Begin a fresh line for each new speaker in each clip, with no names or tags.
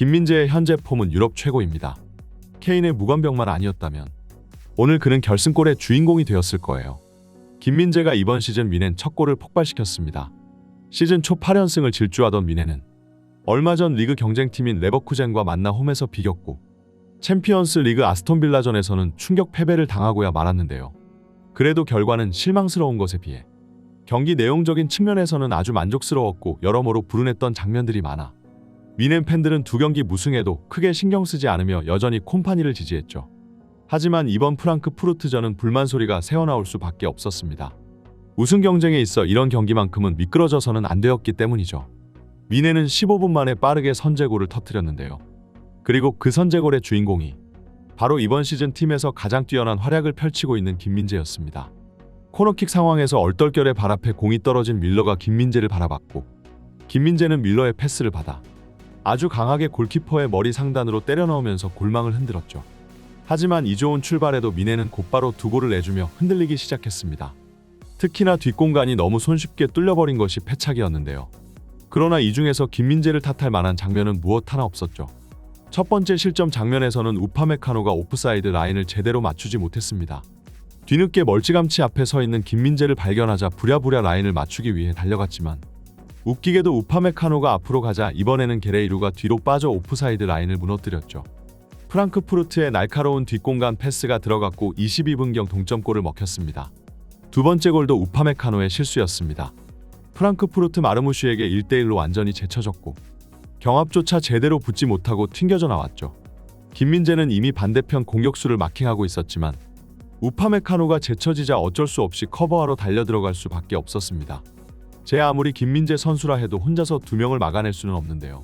김민재의 현재 폼은 유럽 최고입니다. 케인의 무관병만 아니었다면 오늘 그는 결승골의 주인공이 되었을 거예요. 김민재가 이번 시즌 미넨 첫 골을 폭발시켰습니다. 시즌 초 8연승을 질주하던 미넨은 얼마 전 리그 경쟁팀인 레버쿠젠과 만나 홈에서 비겼고 챔피언스 리그 아스톤빌라전에서는 충격 패배를 당하고야 말았는데요. 그래도 결과는 실망스러운 것에 비해 경기 내용적인 측면에서는 아주 만족스러웠고 여러모로 불운했던 장면들이 많아 미넨 팬들은 두 경기 무승에도 크게 신경 쓰지 않으며 여전히 콤파니를 지지했죠. 하지만 이번 프랑크푸르트전은 불만 소리가 새어나올 수밖에 없었습니다. 우승 경쟁에 있어 이런 경기만큼은 미끄러져서는 안 되었기 때문이죠. 미넨은 15분 만에 빠르게 선제골을 터뜨렸는데요. 그리고 그 선제골의 주인공이 바로 이번 시즌 팀에서 가장 뛰어난 활약을 펼치고 있는 김민재였습니다. 코너킥 상황에서 얼떨결에 발 앞에 공이 떨어진 밀러가 김민재를 바라봤고 김민재는 밀러의 패스를 받아 아주 강하게 골키퍼의 머리 상단으로 때려 넣으면서 골망을 흔들었죠. 하지만 이 좋은 출발에도 미넨은 곧바로 두 골을 내주며 흔들리기 시작했습니다. 특히나 뒷공간이 너무 손쉽게 뚫려버린 것이 패착이었는데요. 그러나 이 중에서 김민재를 탓할 만한 장면은 무엇 하나 없었죠. 첫 번째 실점 장면에서는 우파메카노가 오프사이드 라인을 제대로 맞추지 못했습니다. 뒤늦게 멀찌감치 앞에 서 있는 김민재를 발견하자 부랴부랴 라인을 맞추기 위해 달려갔지만 웃기게도 우파메카노가 앞으로 가자 이번에는 게레이루가 뒤로 빠져 오프사이드 라인을 무너뜨렸죠. 프랑크푸르트의 날카로운 뒷공간 패스가 들어갔고 22분경 동점골을 먹혔습니다. 두 번째 골도 우파메카노의 실수였습니다. 프랑크푸르트 마르무슈에게 1대1로 완전히 제쳐졌고 경합조차 제대로 붙지 못하고 튕겨져 나왔죠. 김민재는 이미 반대편 공격수를 마킹하고 있었지만 우파메카노가 제쳐지자 어쩔 수 없이 커버하러 달려들어갈 수밖에 없었습니다. 제 아무리 김민재 선수라 해도 혼자서 두 명을 막아낼 수는 없는데요.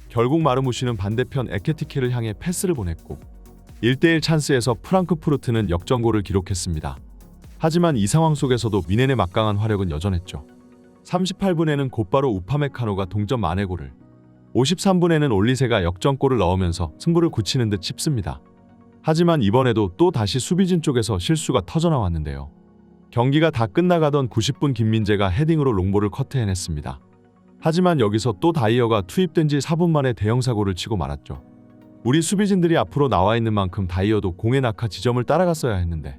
결국 마르무시는 반대편 에케티케를 향해 패스를 보냈고 1대1 찬스에서 프랑크푸르트는 역전골을 기록했습니다. 하지만 이 상황 속에서도 미넨의 막강한 화력은 여전했죠. 38분에는 곧바로 우파메카노가 동점 만회골을 53분에는 올리세가 역전골을 넣으면서 승부를 굳히는 듯 싶습니다. 하지만 이번에도 또 다시 수비진 쪽에서 실수가 터져나왔는데요. 경기가 다 끝나가던 90분 김민재가 헤딩으로 롱볼을 커트해냈습니다. 하지만 여기서 또 다이어가 투입된 지 4분 만에 대형 사고를 치고 말았죠. 우리 수비진들이 앞으로 나와 있는 만큼 다이어도 공에 낙하 지점을 따라갔어야 했는데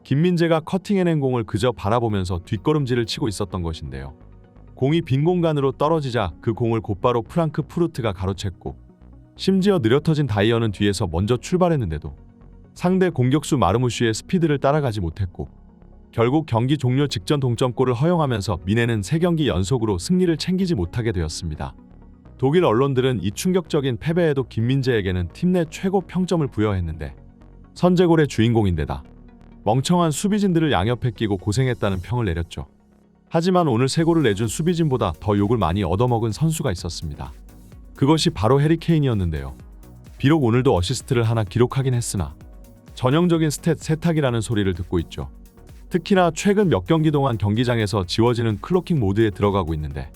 김민재가 커팅해낸 공을 그저 바라보면서 뒷걸음질을 치고 있었던 것인데요. 공이 빈 공간으로 떨어지자 그 공을 곧바로 프랑크푸르트가 가로챘고 심지어 느려터진 다이어는 뒤에서 먼저 출발했는데도 상대 공격수 마르무슈의 스피드를 따라가지 못했고 결국 경기 종료 직전 동점골을 허용하면서 미넨은 3경기 연속으로 승리를 챙기지 못하게 되었습니다. 독일 언론들은 이 충격적인 패배에도 김민재에게는 팀 내 최고 평점을 부여했는데 선제골의 주인공인데다 멍청한 수비진들을 양옆에 끼고 고생했다는 평을 내렸죠. 하지만 오늘 3골을 내준 수비진보다 더 욕을 많이 얻어먹은 선수가 있었습니다. 그것이 바로 해리 케인이었는데요. 비록 오늘도 어시스트를 하나 기록하긴 했으나 전형적인 스탯 세탁이라는 소리를 듣고 있죠. 특히나 최근 몇 경기 동안 경기장에서 지워지는 클로킹 모드에 들어가고 있는데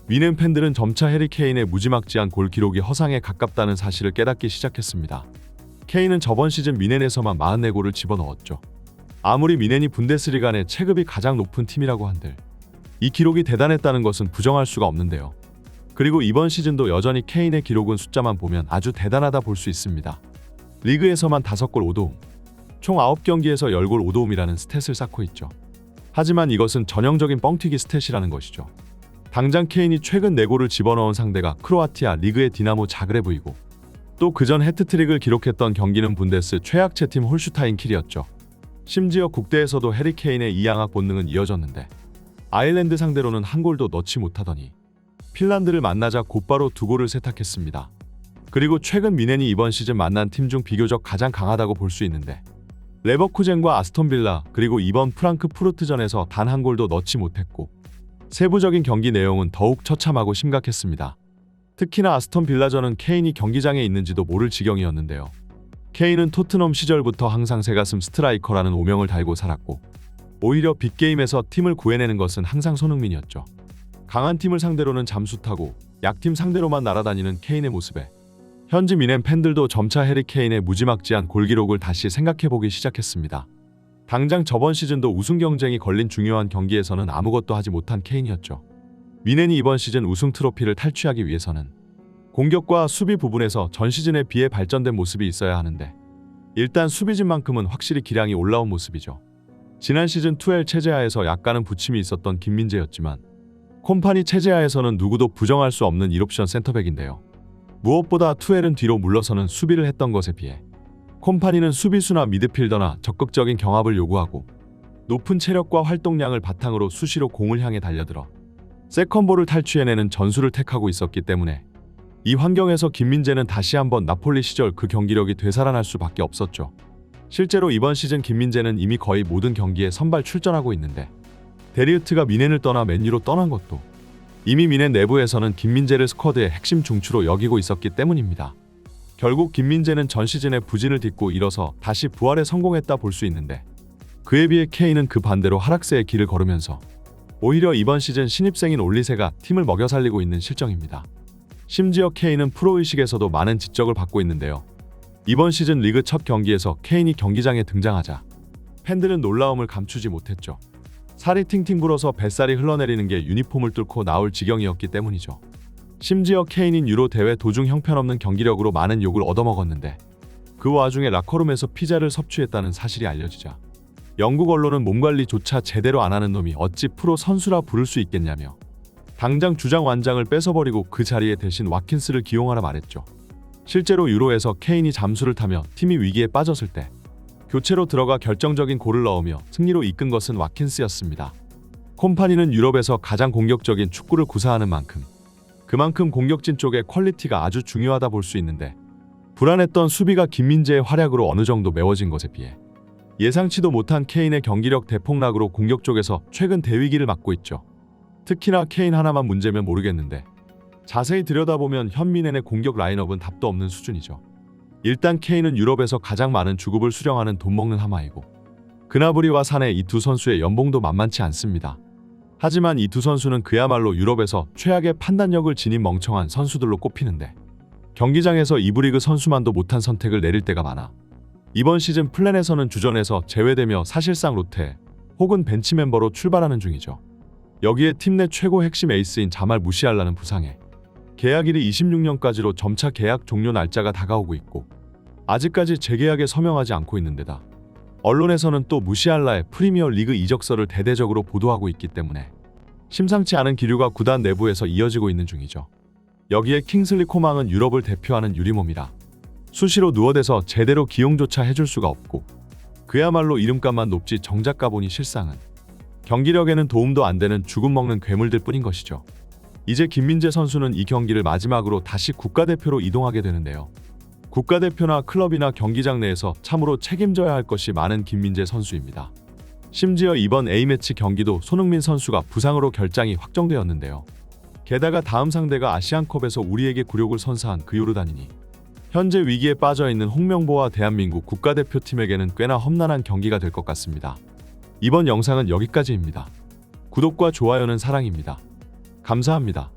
미넨 팬들은 점차 해리 케인의 무지막지한 골 기록이 허상에 가깝다는 사실을 깨닫기 시작했습니다. 케인은 저번 시즌 미넨에서만 44골을 집어넣었죠. 아무리 미넨이 분데스리가 내 체급이 가장 높은 팀이라고 한들 이 기록이 대단했다는 것은 부정할 수가 없는데요. 그리고 이번 시즌도 여전히 케인의 기록은 숫자만 보면 아주 대단하다 볼 수 있습니다. 리그에서만 5골 5도움, 총 9경기에서 10골 5도움이라는 스탯을 쌓고 있죠. 하지만 이것은 전형적인 뻥튀기 스탯이라는 것이죠. 당장 케인이 최근 4골을 집어넣은 상대가 크로아티아 리그의 디나모 자그레브이고 또 그전 해트트릭을 기록했던 경기는 분데스 최약체 팀 홀슈타인 킬이었죠. 심지어 국대에서도 해리 케인의 이 양악 본능은 이어졌는데 아일랜드 상대로는 한 골도 넣지 못하더니 핀란드를 만나자 곧바로 2골을 세탁했습니다. 그리고 최근 미넨이 이번 시즌 만난 팀 중 비교적 가장 강하다고 볼 수 있는데 레버쿠젠과 아스톤빌라 그리고 이번 프랑크푸르트전에서 단 한 골도 넣지 못했고 세부적인 경기 내용은 더욱 처참하고 심각했습니다. 특히나 아스톤빌라전은 케인이 경기장에 있는지도 모를 지경이었는데요. 케인은 토트넘 시절부터 항상 새가슴 스트라이커라는 오명을 달고 살았고 오히려 빅게임에서 팀을 구해내는 것은 항상 손흥민이었죠. 강한 팀을 상대로는 잠수타고 약팀 상대로만 날아다니는 케인의 모습에 현지 미넨 팬들도 점차 해리 케인의 무지막지한 골 기록을 다시 생각해보기 시작했습니다. 당장 저번 시즌도 우승 경쟁이 걸린 중요한 경기에서는 아무것도 하지 못한 케인이었죠. 미넨이 이번 시즌 우승 트로피를 탈취하기 위해서는 공격과 수비 부분에서 전 시즌에 비해 발전된 모습이 있어야 하는데 일단 수비진만큼은 확실히 기량이 올라온 모습이죠. 지난 시즌 2L 체제하에서 약간은 부침이 있었던 김민재였지만 콤파니 체제하에서는 누구도 부정할 수 없는 1옵션 센터백인데요. 무엇보다 2L은 뒤로 물러서는 수비를 했던 것에 비해 콤파니는 수비수나 미드필더나 적극적인 경합을 요구하고 높은 체력과 활동량을 바탕으로 수시로 공을 향해 달려들어 세컨볼을 탈취해내는 전술을 택하고 있었기 때문에 이 환경에서 김민재는 다시 한번 나폴리 시절 그 경기력이 되살아날 수밖에 없었죠. 실제로 이번 시즌 김민재는 이미 거의 모든 경기에 선발 출전하고 있는데 데리우트가 미넨을 떠나 맨유로 떠난 것도 이미 미넨 내부에서는 김민재를 스쿼드의 핵심 중추로 여기고 있었기 때문입니다. 결국 김민재는 전 시즌의 부진을 딛고 일어서 다시 부활에 성공했다 볼 수 있는데 그에 비해 케인은 그 반대로 하락세의 길을 걸으면서 오히려 이번 시즌 신입생인 올리세가 팀을 먹여 살리고 있는 실정입니다. 심지어 케인은 프로의식에서도 많은 지적을 받고 있는데요. 이번 시즌 리그 첫 경기에서 케인이 경기장에 등장하자 팬들은 놀라움을 감추지 못했죠. 살이 팅팅 불어서 뱃살이 흘러내리는 게 유니폼을 뚫고 나올 지경이었기 때문이죠. 심지어 케인인 유로 대회 도중 형편없는 경기력으로 많은 욕을 얻어먹었는데 그 와중에 라커룸에서 피자를 섭취했다는 사실이 알려지자 영국 언론은 몸관리조차 제대로 안 하는 놈이 어찌 프로 선수라 부를 수 있겠냐며 당장 주장 완장을 뺏어버리고 그 자리에 대신 와킨스를 기용하라 말했죠. 실제로 유로에서 케인이 잠수를 타며 팀이 위기에 빠졌을 때 교체로 들어가 결정적인 골을 넣으며 승리로 이끈 것은 와킨스였습니다. 콤파니는 유럽에서 가장 공격적인 축구를 구사하는 만큼 그만큼 공격진 쪽의 퀄리티가 아주 중요하다 볼 수 있는데 불안했던 수비가 김민재의 활약으로 어느 정도 메워진 것에 비해 예상치도 못한 케인의 경기력 대폭락으로 공격 쪽에서 최근 대위기를 맞고 있죠. 특히나 케인 하나만 문제면 모르겠는데 자세히 들여다보면 현민엔의 공격 라인업은 답도 없는 수준이죠. 일단 케인은 유럽에서 가장 많은 주급을 수령하는 돈 먹는 하마이고 그나브리와 사네 이 두 선수의 연봉도 만만치 않습니다. 하지만 이 두 선수는 그야말로 유럽에서 최악의 판단력을 지닌 멍청한 선수들로 꼽히는데 경기장에서 2부 리그 선수만도 못한 선택을 내릴 때가 많아 이번 시즌 플랜에서는 주전에서 제외되며 사실상 로테 혹은 벤치 멤버로 출발하는 중이죠. 여기에 팀 내 최고 핵심 에이스인 자말 무시알라는 부상에 계약일이 26년까지로 점차 계약 종료 날짜가 다가오고 있고 아직까지 재계약에 서명하지 않고 있는 데다 언론에서는 또 무시알라의 프리미어 리그 이적설을 대대적으로 보도하고 있기 때문에 심상치 않은 기류가 구단 내부에서 이어지고 있는 중이죠. 여기에 킹슬리 코망은 유럽을 대표하는 유리몸이라 수시로 누워대서 제대로 기용조차 해줄 수가 없고 그야말로 이름값만 높지 정작 가보니 실상은 경기력에는 도움도 안 되는 죽음 먹는 괴물들 뿐인 것이죠. 이제 김민재 선수는 이 경기를 마지막으로 다시 국가대표로 이동하게 되는데요. 국가대표나 클럽이나 경기장 내에서 참으로 책임져야 할 것이 많은 김민재 선수입니다. 심지어 이번 A매치 경기도 손흥민 선수가 부상으로 결장이 확정되었는데요. 게다가 다음 상대가 아시안컵에서 우리에게 굴욕을 선사한 그 요르단이니 현재 위기에 빠져있는 홍명보와 대한민국 국가대표팀에게는 꽤나 험난한 경기가 될 것 같습니다. 이번 영상은 여기까지입니다. 구독과 좋아요는 사랑입니다. 감사합니다.